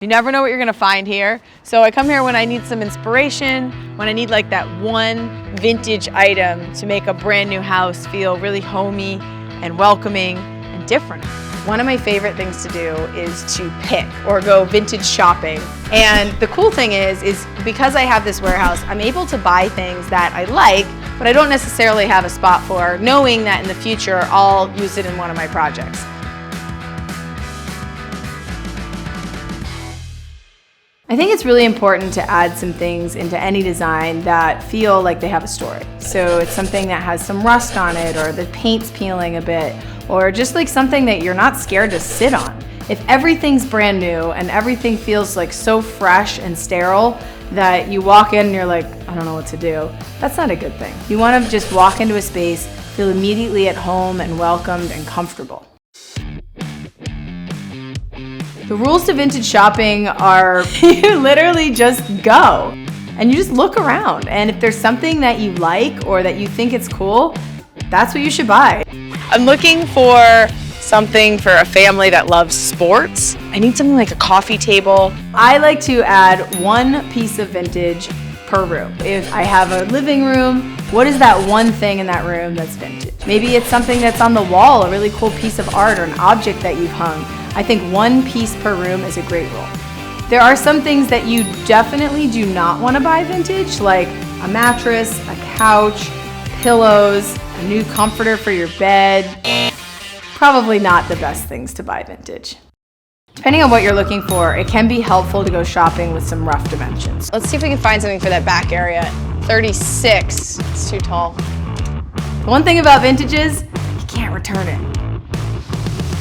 You never know what you're gonna find here. So I come here when I need some inspiration, when I need like that one vintage item to make a brand new house feel really homey and welcoming and different. One of my favorite things to do is to pick or go vintage shopping. And the cool thing is because I have this warehouse, I'm able to buy things that I like, but I don't necessarily have a spot for, knowing that in the future I'll use it in one of my projects. I think it's really important to add some things into any design that feel like they have a story. So it's something that has some rust on it, or the paint's peeling a bit, or just like something that you're not scared to sit on. If everything's brand new and everything feels like so fresh and sterile that you walk in and you're like, I don't know what to do, that's not a good thing. You want to just walk into a space, feel immediately at home and welcomed and comfortable. The rules to vintage shopping are you literally just go and you just look around, and if there's something that you like or that you think it's cool, that's what you should buy. I'm looking for something for a family that loves sports. I need something like a coffee table. I like to add one piece of vintage per room. If I have a living room, what is that one thing in that room that's vintage? Maybe it's something that's on the wall, a really cool piece of art or an object that you've hung. I think one piece per room is a great rule. There are some things that you definitely do not want to buy vintage, like a mattress, a couch, pillows, a new comforter for your bed. Probably not the best things to buy vintage. Depending on what you're looking for, it can be helpful to go shopping with some rough dimensions. Let's see if we can find something for that back area. 36, it's too tall. The one thing about vintage is you can't return it.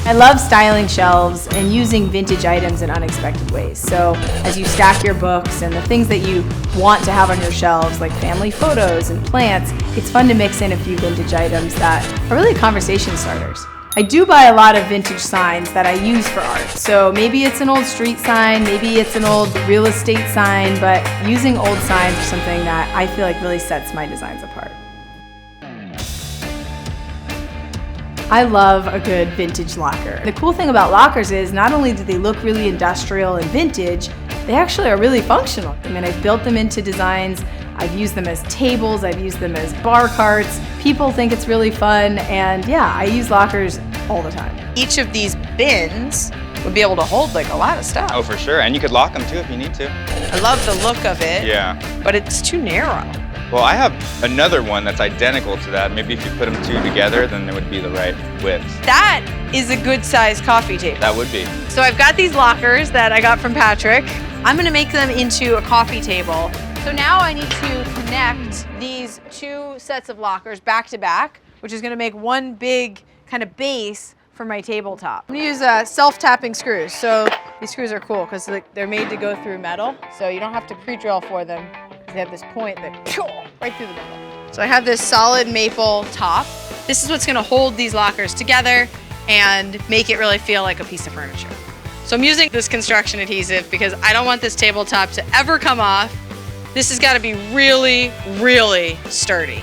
I love styling shelves and using vintage items in unexpected ways. So as you stack your books and the things that you want to have on your shelves, like family photos and plants, it's fun to mix in a few vintage items that are really conversation starters. I do buy a lot of vintage signs that I use for art. So maybe it's an old street sign, maybe it's an old real estate sign, but using old signs is something that I feel like really sets my designs apart. I love a good vintage locker. The cool thing about lockers is not only do they look really industrial and vintage, they actually are really functional. I mean, I've built them into designs, I've used them as tables, I've used them as bar carts. People think it's really fun, and yeah, I use lockers all the time. Each of these bins would be able to hold like a lot of stuff. Oh, for sure, and you could lock them too if you need to. I love the look of it, Yeah. but it's too narrow. Well, I have another one that's identical to that. Maybe if you put them two together, then it would be the right width. That is a good sized coffee table. That would be. So I've got these lockers that I got from Patrick. I'm gonna make them into a coffee table. So now I need to connect these two sets of lockers back to back, which is gonna make one big kind of base for my tabletop. I'm gonna use self-tapping screws. So these screws are cool because they're made to go through metal. So you don't have to pre-drill for them. They have this point that right through the middle. So I have this solid maple top. This is what's gonna hold these lockers together and make it really feel like a piece of furniture. So I'm using this construction adhesive because I don't want this tabletop to ever come off. This has gotta be really, really sturdy.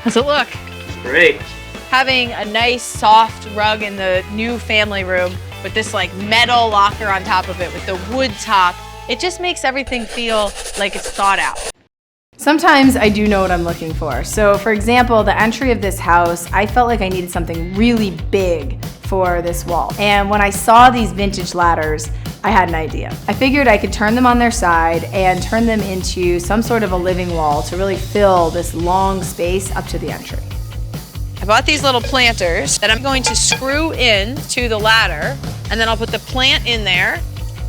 How's it look? Great. Having a nice soft rug in the new family room with this like metal locker on top of it with the wood top, it just makes everything feel like it's thought out. Sometimes I do know what I'm looking for. So for example, the entry of this house, I felt like I needed something really big for this wall. And when I saw these vintage ladders, I had an idea. I figured I could turn them on their side and turn them into some sort of a living wall to really fill this long space up to the entry. I bought these little planters that I'm going to screw in to the ladder, and then I'll put the plant in there.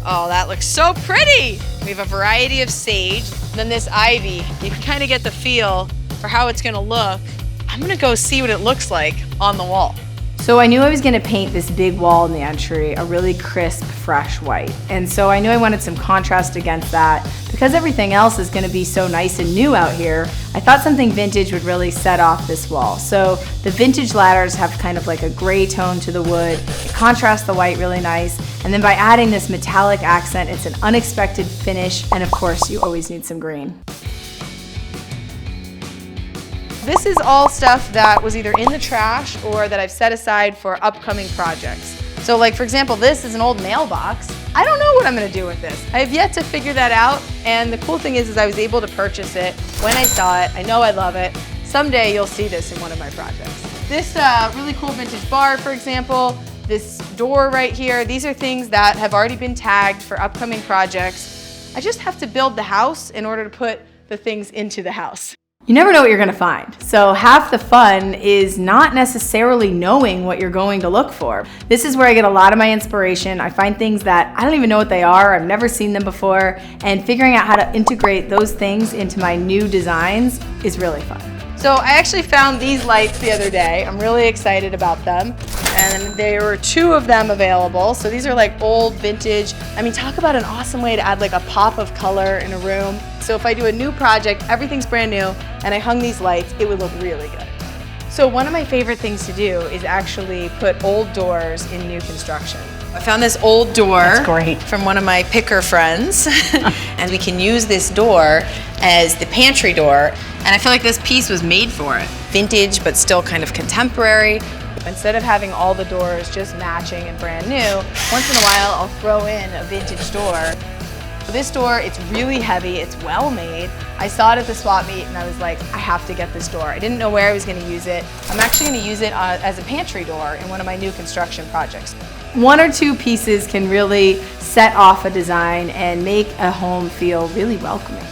Oh, that looks so pretty. We have a variety of sage, and then this ivy. You can kind of get the feel for how it's gonna look. I'm gonna go see what it looks like on the wall. So I knew I was gonna paint this big wall in the entry a really crisp, fresh white. And so I knew I wanted some contrast against that. Because everything else is gonna be so nice and new out here, I thought something vintage would really set off this wall. So the vintage ladders have kind of like a gray tone to the wood. It contrasts the white really nice. And then by adding this metallic accent, it's an unexpected finish. And of course, you always need some green. This is all stuff that was either in the trash or that I've set aside for upcoming projects. So like, for example, this is an old mailbox. I don't know what I'm gonna do with this. I have yet to figure that out. And the cool thing is I was able to purchase it when I saw it. I know I love it. Someday you'll see this in one of my projects. This really cool vintage bar, for example, this door right here, these are things that have already been tagged for upcoming projects. I just have to build the house in order to put the things into the house. You never know what you're gonna find. So half the fun is not necessarily knowing what you're going to look for. This is where I get a lot of my inspiration. I find things that I don't even know what they are, I've never seen them before, and figuring out how to integrate those things into my new designs is really fun. So I actually found these lights the other day. I'm really excited about them. And there were 2 of them available. So these are like old vintage. I mean, talk about an awesome way to add like a pop of color in a room. So if I do a new project, everything's brand new, and I hung these lights, it would look really good. So one of my favorite things to do is actually put old doors in new construction. I found this old door. That's great. From one of my picker friends. And we can use this door as the pantry door. And I feel like this piece was made for it. Vintage, but still kind of contemporary. Instead of having all the doors just matching and brand new, once in a while I'll throw in a vintage door. This door, it's really heavy, it's well made. I saw it at the swap meet and I was like, I have to get this door. I didn't know where I was gonna use it. I'm actually gonna use it as a pantry door in one of my new construction projects. 1 or 2 pieces can really set off a design and make a home feel really welcoming.